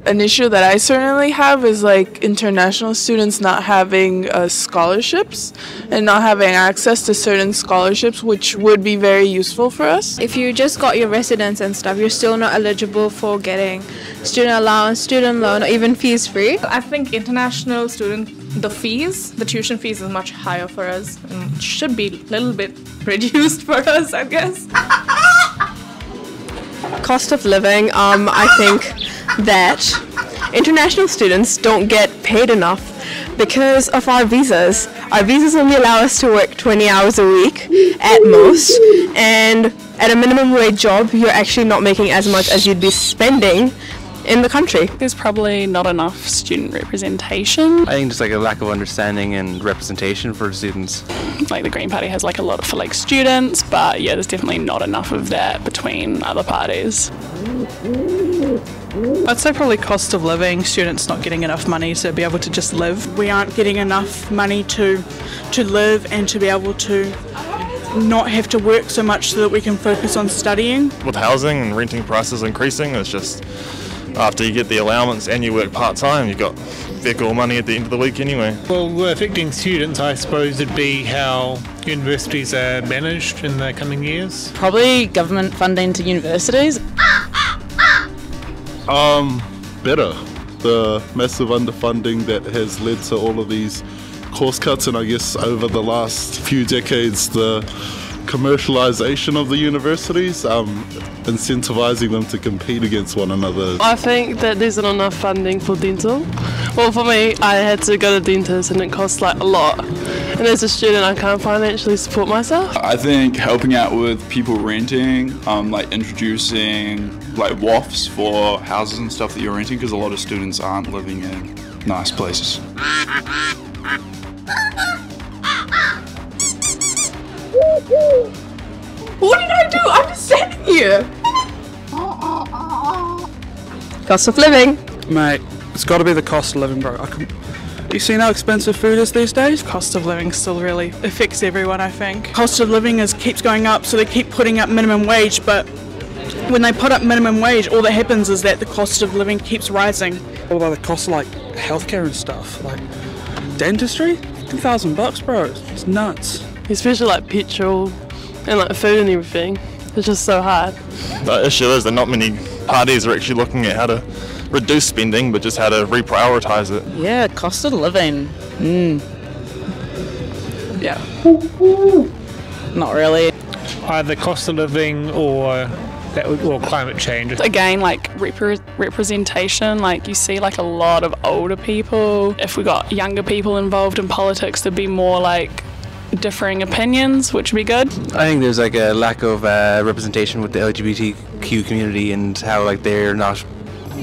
An issue that I certainly have is like international students not having scholarships and not having access to certain scholarships, which would be very useful for us. If you just got your residence and stuff, you're still not eligible for getting student allowance, student loan, or even fees free. I think international student, the tuition fees is much higher for us and should be a little bit reduced for us, I guess. Cost of living, I think that international students don't get paid enough because of our visas. Our visas only allow us to work 20 hours a week at most, and at a minimum wage job you're actually not making as much as you'd be spending in the country. There's probably not enough student representation. I think just like a lack of understanding and representation for students. Like the Green Party has like a lot for like students, but yeah, there's definitely not enough of that between other parties. I'd say probably cost of living, students not getting enough money to be able to just live. We aren't getting enough money to live and to be able to not have to work so much so that we can focus on studying. With housing and renting prices increasing, it's just after you get the allowance and you work part-time, you've got vehicle money at the end of the week anyway. Well, affecting students, I suppose, would be how universities are managed in the coming years. Probably government funding to universities. Better. The massive underfunding that has led to all of these course cuts, and I guess over the last few decades the commercialization of the universities, incentivizing them to compete against one another. I think that there's not enough funding for dental. Well, for me, I had to go to the dentist and it costs like a lot. And as a student, I can't financially support myself. I think helping out with people renting, like introducing like WAFs for houses and stuff that you're renting, because a lot of students aren't living in nice places. What did I do? I'm just standing here. Cost of living. Mate, it's got to be the cost of living, bro. You seen how expensive food is these days? Cost of living still really affects everyone, I think. Cost of living keeps going up, so they keep putting up minimum wage, but when they put up minimum wage, all that happens is that the cost of living keeps rising. What about the cost of like healthcare and stuff? Like dentistry? $50,000, bro. It's nuts. Especially like petrol and like food and everything. It's just so hard. The issue is that not many parties are actually looking at how to reduce spending, but just how to reprioritise it. Yeah, cost of living. Yeah. Not really. Either cost of living or climate change. Again, like representation, like you see like a lot of older people. If we got younger people involved in politics, there'd be more like differing opinions, which would be good. I think there's like a lack of representation with the LGBTQ community and how like they're not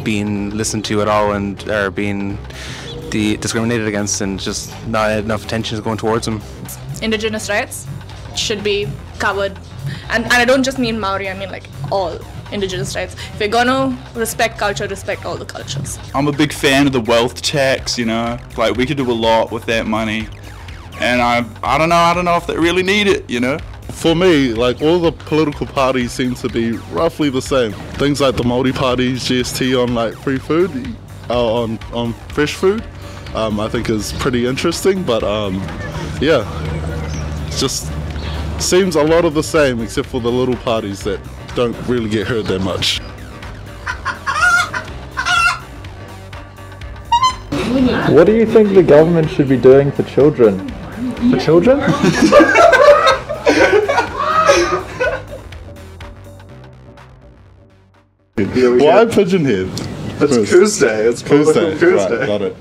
being listened to at all and are being discriminated against, and just not enough attention is going towards them. Indigenous rights should be covered, and I don't just mean Maori, I mean like all Indigenous rights. If you're gonna respect culture, respect all the cultures. I'm a big fan of the wealth tax, you know, like we could do a lot with that money, and I don't know if they really need it, you know. For me, like all the political parties seem to be roughly the same. Things like the Māori Party's GST on like free food, on fresh food, I think is pretty interesting. But yeah, it just seems a lot of the same, except for the little parties that don't really get heard that much. What do you think the government should be doing for children? For children? Why Pigeonhead? It's Coosday. It's Political Coosday. Right, got it.